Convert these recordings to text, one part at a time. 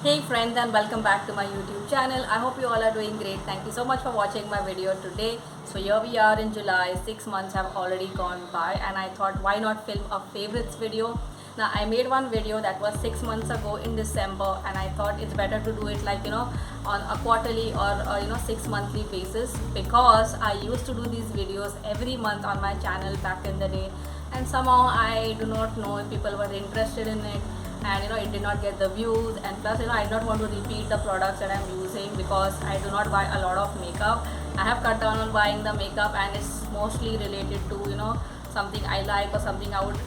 Hey friends, and welcome back to my YouTube channel. I hope you all are doing great. Thank you so much for watching my video today. So here we are in July. 6 months have already gone by and I thought why not film a favorites video. Now I made one video that was 6 months ago in December and I thought it's better to do it like on a quarterly or 6 monthly basis, because I used to do these videos every month on my channel back in the day, and somehow I do not know if people were interested in it, and it did not get the views. And plus I do not want to repeat the products that I'm using because I do not buy a lot of makeup. I have cut down on buying the makeup and it's mostly related to something I like or something I would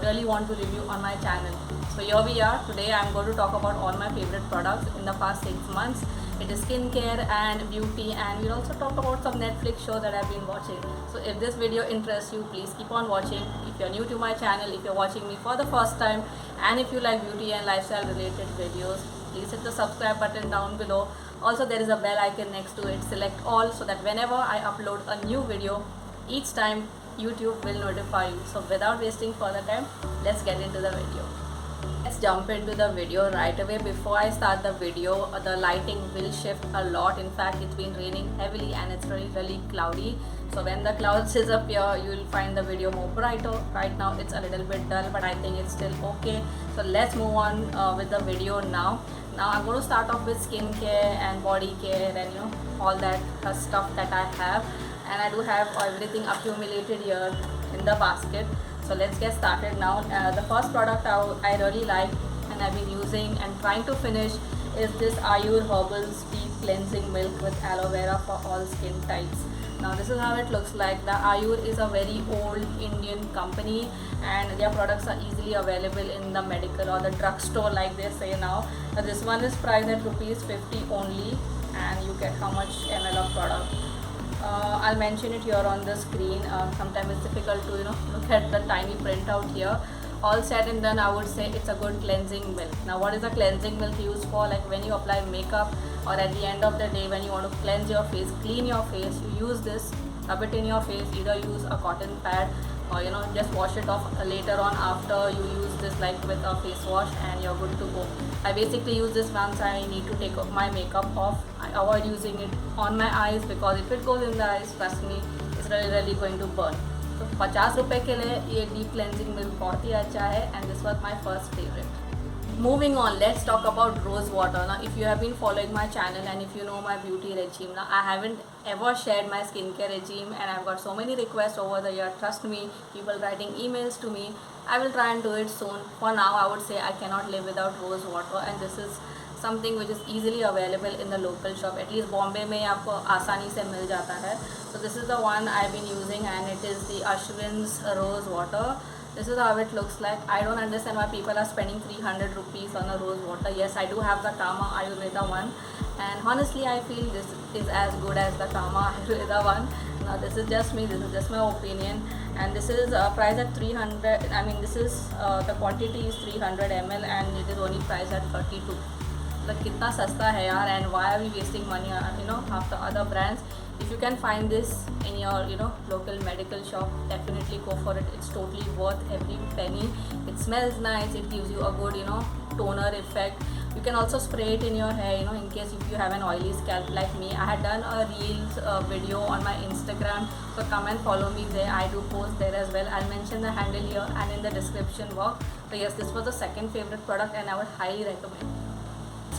really want to review on my channel. So here we are. Today I'm going to talk about all my favorite products in the past 6 months. It is skincare and beauty, and we'll also talk about some Netflix shows that I've been watching. So if this video interests you, please keep on watching. If you're new to my channel, if you're watching me for the first time, and if you like beauty and lifestyle related videos, please hit the subscribe button down below. Also there is a bell icon next to it. Select all so that whenever I upload a new video, each time YouTube will notify you. So without wasting further time, let's get into the video. Let's jump into the video right away. Before I start the video, the lighting will shift a lot. In fact, it's been raining heavily and it's really cloudy. So when the clouds disappear, you will find the video more brighter. Right now it's a little bit dull, but I think it's still okay. So let's move on with the video now. Now I'm going to start off with skincare and body care and all that stuff that I have. And I do have everything accumulated here in the basket. So let's get started now. The first product I really like and I've been using and trying to finish is this Ayur Herbal Deep Cleansing Milk with aloe vera for all skin types. Now this is how it looks like. The Ayur is a very old Indian company and their products are easily available in the medical or the drugstore like they say now. This one is priced at ₹50 only, and you get how much ml of product. I'll mention it here on the screen. Sometimes it's difficult to look at the tiny printout here. All said and done, I would say it's a good cleansing milk. Now what is a cleansing milk used for? Like when you apply makeup or at the end of the day when you want to cleanse your face, clean your face, you use this, rub it in your face. Either use a cotton pad or just wash it off later on after you use this, like with a face wash, and you're good to go. I basically use this once I need to take my makeup off. I avoid using it on my eyes because if it goes in the eyes, trust me, it's really going to burn. तो 50 रुपए के लिए ये deep cleansing milk बहुत ही अच्छा है, and this was my first favorite. Moving on, let's talk about rose water. Now if you have been following my channel and if you know my beauty regime, now I haven't ever shared my skincare regime and I've got so many requests over the year. Trust me, people writing emails to me. I will try and do it soon. For now I would say I cannot live without rose water, and this is something which is easily available in the local shop. At least Bombay में आपको आसानी से मिल जाता है. So this is the one I've been using and it is the Ashwin's rose water. This is how it looks like. I don't understand why people are spending 300 rupees on a rose water. Yes, I do have the Kama Ayurveda one, and honestly I feel this is as good as the Kama Ayurveda one. Now this is just me, this is just my opinion, and this is priced at 300. I mean, this is the quantity is 300 ml and it is only priced at 32. Like कितना सस्ता है यार, and why are we wasting money after other brands? If you can find this in your local medical shop, definitely go for it. It's totally worth every penny. It smells nice, it gives you a good toner effect. You can also spray it in your hair in case if you have an oily scalp like me. I had done a reels video on my Instagram, so come and follow me there. I do post there as well. I'll mention the handle here and in the description box. So yes, this was the second favorite product and I would highly recommend.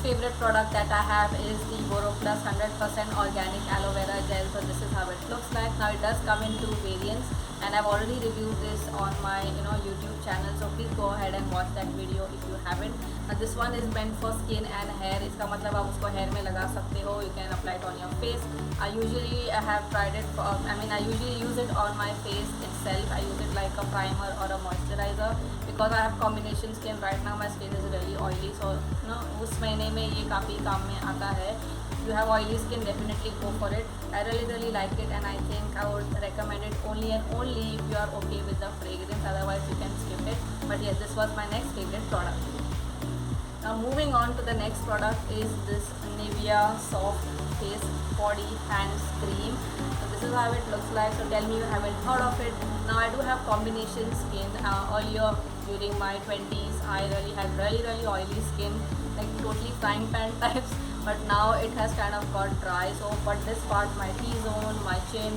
Favorite product that I have is the BoroPlus 100% organic aloe vera gel. So this is how it looks like. Now it does come in two variants and I've already reviewed this on my YouTube channel, so please go ahead and watch that video if you haven't. Now this one is meant for skin and hair. इसका मतलब आप उसको hair में लगा सकते हो. You can apply it on your face. I have tried it I usually use it on my face itself. I use it like a primer or a moisturizer because I have combination skin. Right now my skin is really oily, so उस महीने में ये काफ़ी काम में आता है. If you have oily skin, definitely go for it. I really like it and I think I would recommend it only and only if you are okay with the fragrance. Otherwise you can skip it. But yes, this was my next favorite product. Now moving on to the next product is this Nivea Soft Face Body Hands Cream. So this is how it looks like. So tell me you haven't heard of it. Now I do have combination skin. Earlier during my 20s I really had really oily skin. like totally frying pan types, but now it has kind of got dry. So but this part, my T-zone, my chin,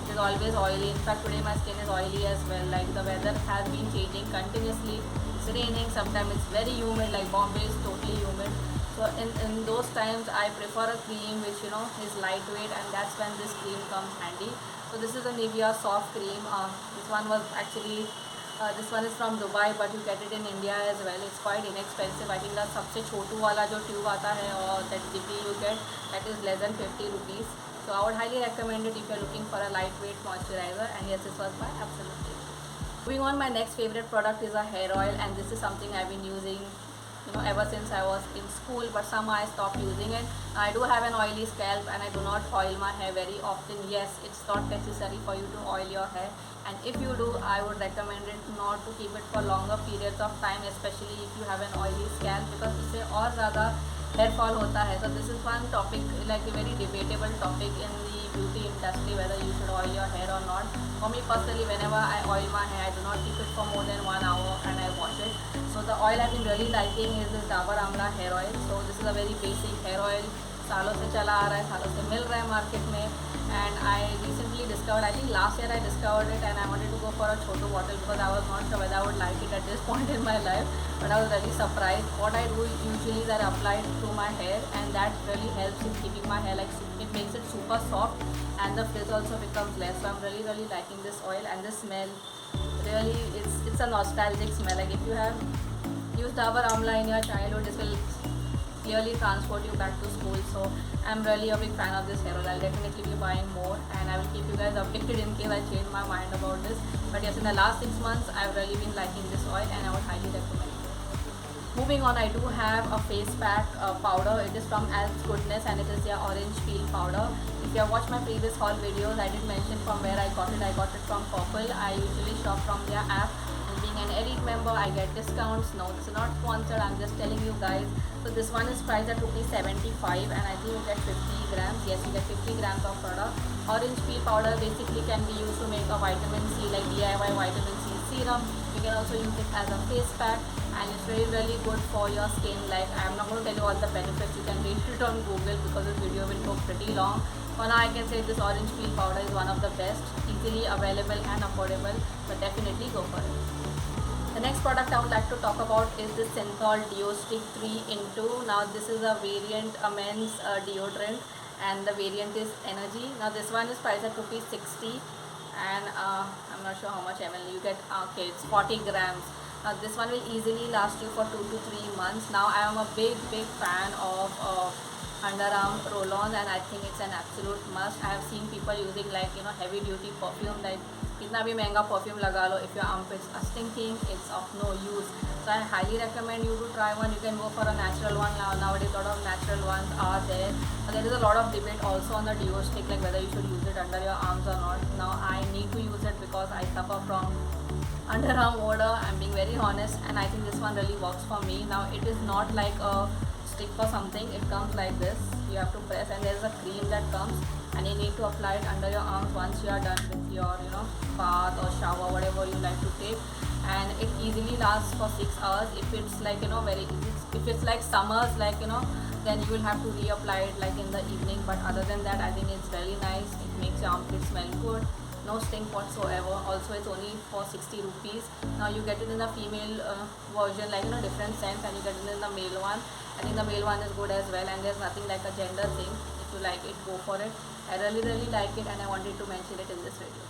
it is always oily. In fact today my skin is oily as well. Like the weather has been changing continuously. It's raining, sometimes it's very humid, like Bombay is totally humid. So in those times I prefer a cream which is lightweight, and that's when this cream comes handy. So this is a Nivea soft cream. This one was actually this one is from Dubai, but you get it in India as well. It's quite inexpensive. I think the सबसे छोटू वाला जो tube आता है और that DP you get, that is less than 50 rupees. So I would highly recommend it if you're looking for a lightweight moisturizer. And yes, this was my absolute favorite. Moving on, my next favorite product is a hair oil, and this is something I've been using ever since I was in school, but somehow I stopped using it. I do have an oily scalp and I do not oil my hair very often. Yes, it's not necessary for you to oil your hair, and if you do, I would recommend it not to keep it for longer periods of time, especially if you have an oily scalp, because इससे और ज़्यादा hair fall होता है. So this is one topic, like a very debatable topic in the beauty industry, whether you should oil your hair or not. For me personally, whenever I oil my hair, I do not keep it for more than 1 hour and I wash it. So the oil I've been really liking is this Dabur Amla hair oil. So this is a very basic hair oil. सालों से चला आ रहा है, सालों से मिल रहा है market में. And I recently discovered, I think last year I discovered it, and I wanted to go for a Chhotu bottle because I was not sure whether I would like it at this point in my life. But I was really surprised. What I do usually is I apply it to my hair, and that really helps in keeping my hair, like it makes it super soft, and the frizz also becomes less. So I'm really liking this oil, and the smell really it's a nostalgic smell. Like if you have used Dabur Amla in your childhood, this will clearly transport you back to school. So I'm really a big fan of this hair oil. I'll definitely be buying more, and I will keep you guys updated in case I change my mind about this. But yes, in the last 6 months I've really been liking this oil, and I would highly recommend it. Moving on, I do have a face pack powder. It is from Al's Goodness, and it is their orange peel powder. If you have watched my previous haul videos, I did mention from where I got it. I got it from Purple. I usually shop from their app, and being an elite member I get discounts. No, this is not sponsored, I'm just telling you guys. So this one is priced at ₹75, and I think you get 50 grams. Yes, you get 50 grams of product. Orange peel powder basically can be used to make a vitamin C, like DIY vitamin C serum. You can also use it as a face pack, and it's really good for your skin. Like I'm not going to tell you all the benefits, you can read it on Google because this video will go pretty long. For now I can say this orange peel powder is one of the best, easily available and affordable, but definitely go for it. The next product I would like to talk about is the Synthol Deo Stick 3 in 2. Now this is a variant, a men's deodorant, and the variant is Energy. Now this one is priced at ₹60, and I'm not sure how much ml you get. Okay, it's 40 grams. Now this one will easily last you for 2 to 3 months. Now I am a big fan of underarm roll-ons, and I think it's an absolute must. I have seen people using like heavy duty perfume, like कितना भी महंगा perfume लगा लो, if your armpits are stinking, it's of no use. So I highly recommend you to try one. You can go for a natural one. Nowadays a lot of natural ones are there. But there is a lot of debate also on the deo stick, like whether you should use it under your arms or not. Now I need to use it because I suffer from underarm odor, I'm being very honest, and I think this one really works for me. Now it is not like a stick or something, it comes like this. You have to press, and there is a cream that comes, and you need to apply it under your arms once you are done with your bath or shower, whatever you like to take. And it easily lasts for 6 hours. If it's like if it's like summers, like then you will have to reapply it like in the evening. But other than that, I think it's really nice. It makes your armpits smell good, no stink whatsoever. Also it's only for 60 rupees. Now you get it in the female version, like different scents, and you get it in the male one. I think the male one is good as well, and there's nothing like a gender thing. If you like it, go for it. I really like it, and I wanted to mention it in this video.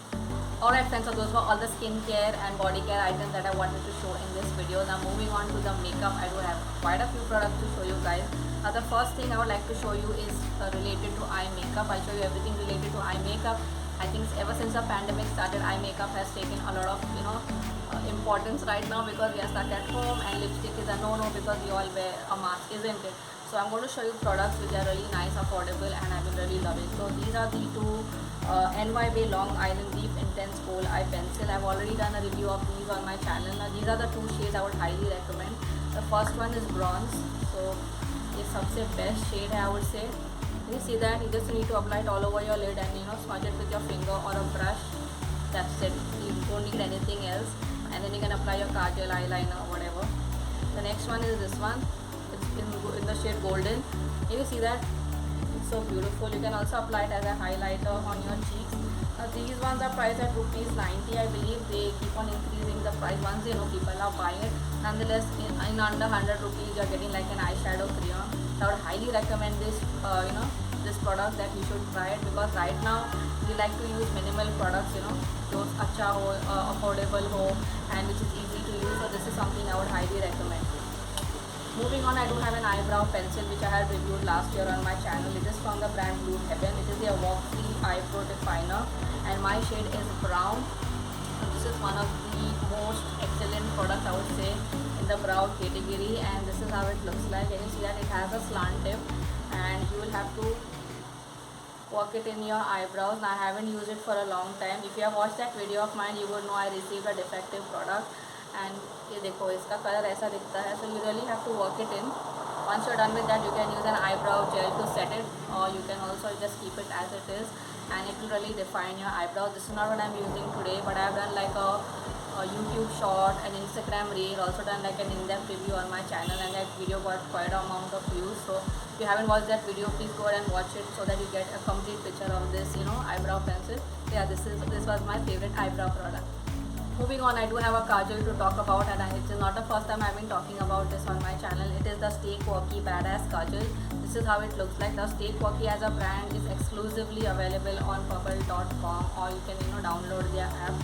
Alright friends, so those were all the skincare and body care items that I wanted to show in this video. Now moving on to the makeup, I do have quite a few products to show you guys. Now the first thing I would like to show you is related to eye makeup. I'll show you everything related to eye makeup. I think ever since the pandemic started, eye makeup has taken a lot of importance right now, because we are stuck at home and lipstick is a no-no because we all wear a mask, isn't it? So I'm going to show you products which are really nice, affordable, and I've been really loving. So these are the two NYB Long Island Deep Intense Kohl Eye Pencil. I've already done a review of these on my channel. Now these are the two shades I would highly recommend. The first one is bronze. So it's सबसे best shade I would say. You see that you just need to apply it all over your lid and smudge it with your finger or a brush. That's it. You don't need anything else. And then you can apply your kajal, eyeliner, whatever. The next one is this one. It's in the shade golden. Can you see that? It's so beautiful. You can also apply it as a highlighter on your cheeks. These ones are priced at rupees 90. I believe they keep on increasing the price once they know people are buying it. Nonetheless, in under 100 rupees, you're getting like an eyeshadow crayon. So I would highly recommend this, this product, that you should try it, because right now we like to use minimal products, those acha ho, affordable ho, and which is easy to use. So this is something I would highly recommend. Moving on, I do have an eyebrow pencil which I had reviewed last year on my channel. It is from the brand Blue Heaven. It is a wax-free eyebrow definer, and my shade is brown. This is one of the most excellent products, I would say, in the brow category, and this is how it looks like. And you see that it has a slant tip, and you will have to work it in your eyebrows. Now, I haven't used it for a long time. If you have watched that video of mine, you would know I received a defective product, and ये देखो इसका colour ऐसा दिखता है. So you really have to work it in. Once you're done with that, you can use an eyebrow gel to set it, or you can also just keep it as it is, and it will really define your eyebrows. This is not what I'm using today, but I've done like a YouTube short, an Instagram reel, also done like an in-depth review on my channel, and that video got quite an amount of views. So if you haven't watched that video, please go ahead and watch it so that you get a complete picture of this, eyebrow pencil. Yeah, this was my favorite eyebrow product. Moving on, I do have a kajal to talk about, and it is not the first time I've been talking about this on my channel. It is the Stay Quirky Badass Kajal. This is how it looks like. The Stay Quirky as a brand is exclusively available on purple.com, or you can download their app.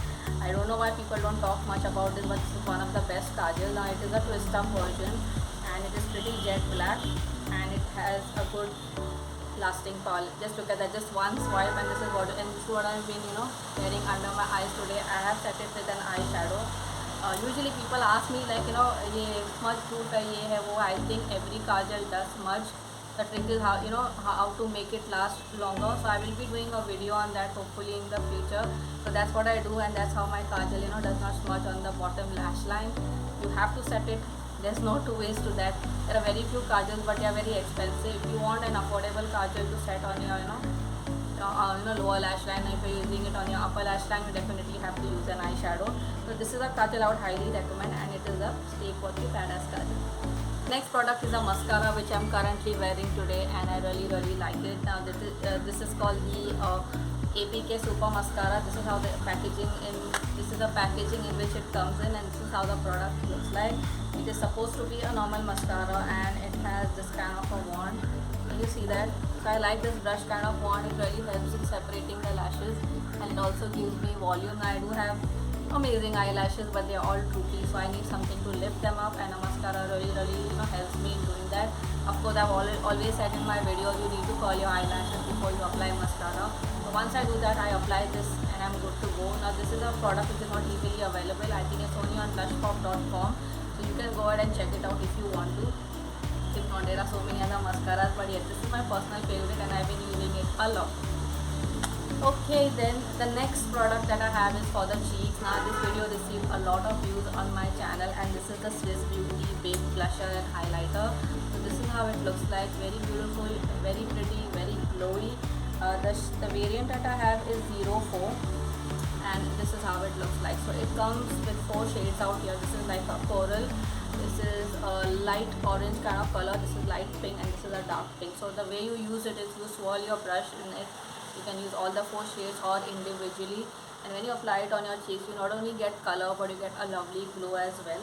I don't know why people don't talk much about this, but this is one of the best kajal. Now it is a twist up version, and it is pretty jet black, and it has a good lasting power. Just look at that, just one swipe, and this is what I've been wearing under my eyes today. I have set it with an eyeshadow. Usually people ask me like ये smudge proof है, ये है वो. I think every kajal does smudge. The trick is how to make it last longer. So I will be doing a video on that hopefully in the future. So that's what I do, and that's how my kajal does not smudge on the bottom lash line. You have to set it. There's no two ways to that. There are very few kajals, but they are very expensive. If you want an affordable kajal to set on your lower lash line, if you're using it on your upper lash line, you definitely have to use an eyeshadow. So this is a kajal I would highly recommend, and it is a Stay Quirky Badass Kajal. Next product is a mascara which I'm currently wearing today, and I really like it. Now this is called the APK Super Mascara. This is how the packaging this is the packaging in which it comes in, and this is how the product looks like. It is supposed to be a normal mascara, and it has this kind of a wand. Can you see that? So I like this brush kind of wand. It really helps in separating the lashes, and it also gives me volume. Now I do have amazing eyelashes, but they are all droopy, so I need something to lift them up, and a mascara really helps me in doing that. Of course, I've always said in my videos, you need to curl your eyelashes before you apply mascara. So once I do that, I apply this, and I'm good to go. Now this is a product which is not easily available. I think it's only on blushpop.com, so you can go ahead and check it out if you want to. If not, there are so many other mascaras, but yes, this is my personal favorite, and I've been using it a lot. Okay, then the next product that I have is for the cheeks. Now this video received a lot of views on my channel, and this is the Swiss Beauty Baked Blusher and Highlighter. So this is how it looks like. Very beautiful, very pretty, very glowy. The variant that I have is 04, and this is how it looks like. So it comes with 4 shades out here. This is like a coral, this is a light orange kind of color, this is light pink, and this is a dark pink. So the way you use it is you swirl your brush in it. You can use all the 4 shades or individually, and when you apply it on your cheeks, you not only get color, but you get a lovely glow as well.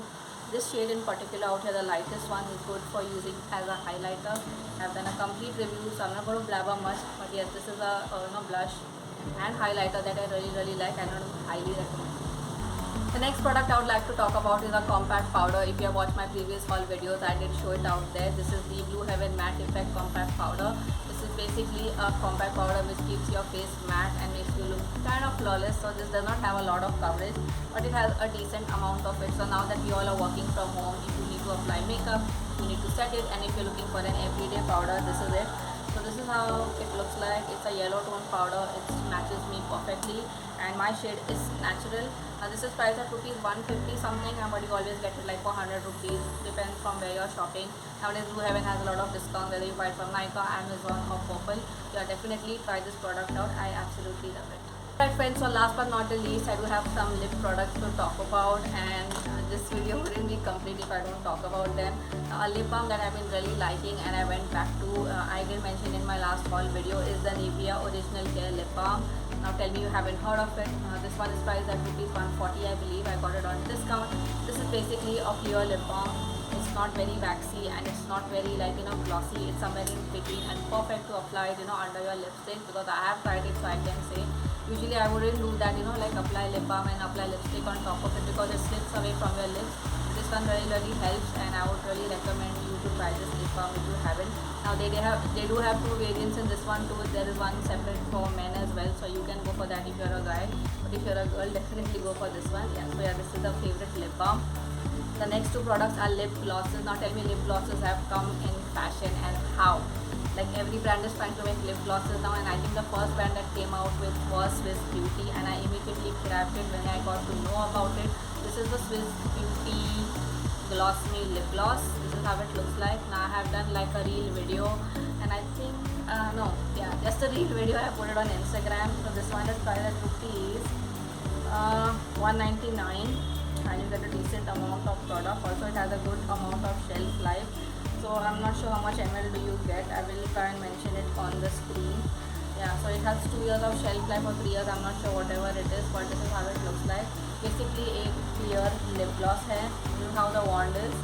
This shade in particular out here, the lightest one, is good for using as a highlighter. I've done a complete review, so I'm not going to blabber much, but yes, this is a blush and highlighter that I really like, and I would highly recommend. The next product I would like to talk about is a compact powder. If you have watched my previous haul videos, I did show it out there. This is the Blue Heaven Matte Effect Compact Powder. This is basically a compact powder which keeps your face matte and makes you look kind of flawless. So this does not have a lot of coverage, but it has a decent amount of it. So now that we all are working from home, if you need to apply makeup, you need to set it, and if you're looking for an everyday powder, this is it. So this is how it looks like. It's a yellow tone powder. It matches me perfectly, and my shade is natural. This is priced at rupees 150 something, but you always get it like for 100 rupees, depends from where you're shopping. Nowadays Blue Heaven has a lot of discounts, whether you buy it from Nykaa, Amazon or Purple. Yeah, definitely try this product out. I absolutely love it. Alright friends, so last but not the least, I do have some lip products to talk about, and this video wouldn't be complete if I don't talk about them. A lip balm that I've been really liking and I went back to, I did mention in my last haul video, is the Nivea Original Care Lip Balm. Now tell me you haven't heard of it. This one is priced at rupees 140, I believe. I got it on discount. This is basically a clear lip balm. It's not very waxy and it's not very glossy. It's somewhere in between and perfect to apply it under your lipstick, because I have tried it, so I can say. Usually I wouldn't do that, like apply lip balm and apply lipstick on top of it, because it slips away from your lips. This one really helps, and I would really recommend you to try this lip balm if you haven't. Now they do have two variants in this one too. There is one separate for men as well, so you can go for that if you're a guy. But if you're a girl, definitely go for this one. Yeah, so yeah, this is the favorite lip balm. The next two products are lip glosses. Now tell me, lip glosses have come in fashion and how? Like every brand is trying to make lip glosses now, and I think the first brand that came out with was Swiss Beauty, and I immediately grabbed it when I got to know about it. This is the Swiss Beauty Gloss Me Lip Gloss. This is how it looks like. Now I have done like a reel video, and I think just a reel video. I put it on Instagram. So this one is priced at rupees 199, and you get a decent amount of product. Also it has a good amount of shelf life. So I'm not sure how much ml do you get. I will try and mention it on the screen. Yeah, so it has 2 years of shelf life or 3 years, I'm not sure, whatever it is, but this is how it looks like. Basically a clear lip gloss hai. This is how the wand is,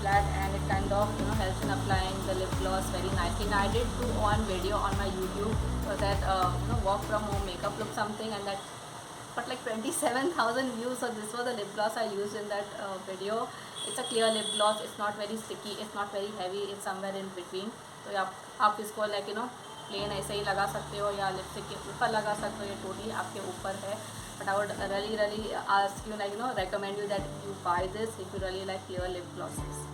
flat, and it kind of helps in applying the lip gloss very nicely. Now I did do one video on my YouTube for that work from home makeup look something, and that got like 27,000 views. So this was the lip gloss I used in that video. It's a clear lip gloss. It's not very sticky, it's not very heavy, it's somewhere in between. तो आप इसको plane ऐसे ही लगा सकते हो या lipstick के ऊपर लगा सकते हो, ये टोटली आपके ऊपर है. But I would really ask you, recommend you that you buy this if you really like clear lip glosses.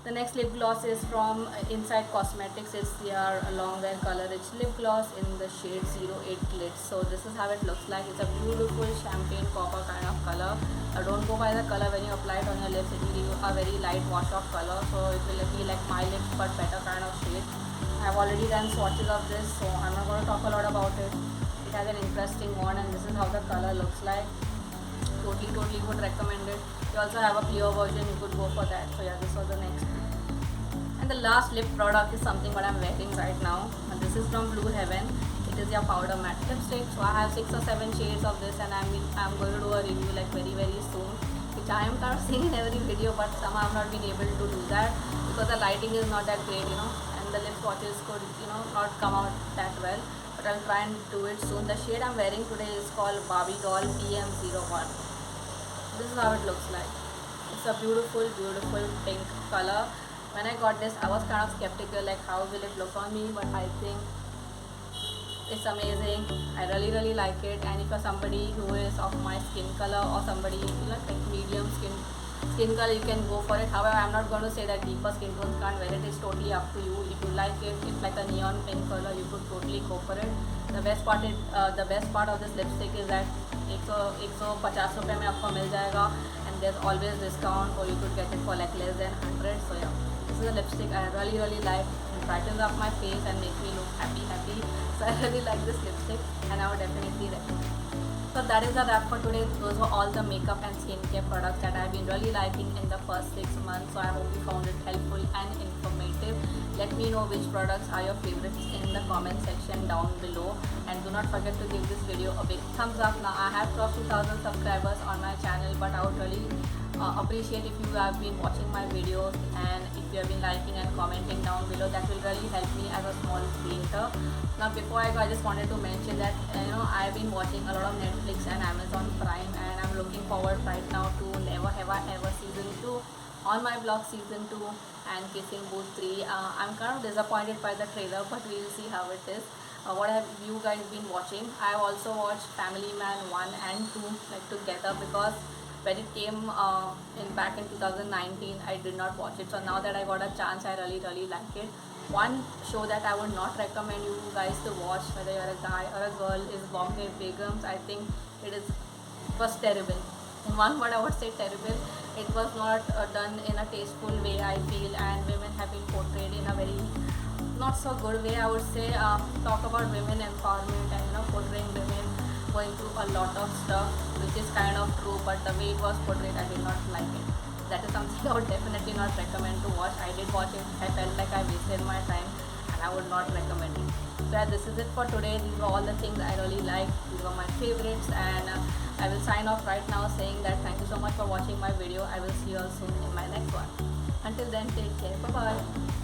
The next lip gloss is from Inside Cosmetics. It's their long wear color rich lip gloss in the shade 08 Glitz. So this is how it looks like. It's a beautiful champagne copper kind of color. Don't go by the color when you apply it on your lips. It will give you a very light wash off color. So it will be like my lips but better kind of shade. I've already done swatches of this, so I'm not going to talk a lot about it. It has an interesting wand, and this is how the color looks like. Totally would recommend it. You also have a clear version, you could go for that. So yeah, this was the next. And the last lip product is something what I'm wearing right now, and this is from Blue Heaven. It is your powder matte lipstick. So I have 6 or 7 shades of this, and I'm going to do a review like very soon, which I am kind of seeing in every video, but somehow I've not been able to do that because the lighting is not that great, and the lip swatches could not come out that well. But I'll try and do it soon. The shade I'm wearing today is called Barbie Doll PM01. This is how it looks like. It's a beautiful pink color. When I got this, I was kind of skeptical, like how will it look on me, but I think it's amazing. I really like it. And if you're somebody who is of my skin color, or somebody like medium skin color, you can go for it. However, I'm not going to say that deeper skin tones can't wear it. It's totally up to you. If you like it, it's like a neon pink color, you could totally go for it. The best part of this lipstick is that 150 रुपये में आपको मिल जाएगा, and there's always discount, or you could get it for like less than 100. So yeah, this is a lipstick I really like. It brightens up my face and makes me look happy. So I really like this lipstick, and I would definitely recommend. So that is the wrap for today. Those were all the makeup and skincare products that I've been really liking in the first 6 months. So I hope you found it helpful and informative. Let me know which products are your favorites in the comment section down below. And do not forget to give this video a big thumbs up. Now I have crossed 2,000 subscribers on my channel, but I would really appreciate if you have been watching my videos, and if you have been liking and commenting down below. That will really help me as a small creator. Now before I go, I just wanted to mention that I've been watching a lot of Netflix and Amazon Prime, and I'm looking forward right now to Never Have I Ever season 2, On My Block season 2, and Kissing Booth 3. I'm kind of disappointed by the trailer, but we'll see how it is. What have you guys been watching? I've also watched Family Man 1 and 2 like together, because when it came back in 2019, I did not watch it. So now that I got a chance, I really like it. One show that I would not recommend you guys to watch, whether you're a guy or a girl, is Bombay Begums. I think it was terrible. In one word, I would say terrible. It was not done in a tasteful way, I feel, and women have been portrayed in a very not so good way, I would say. Talk about women empowerment and portraying women going through a lot of stuff, which is kind of true, but the way it was portrayed, I did not like it. That is something I would definitely not recommend to watch. I did watch it. I felt like I wasted my time, and I would not recommend it. So yeah, this is it for today. These were all the things I really liked. These were my favorites, and I will sign off right now saying that thank you so much for watching my video. I will see you all soon in my next one. Until then, take care. Bye bye.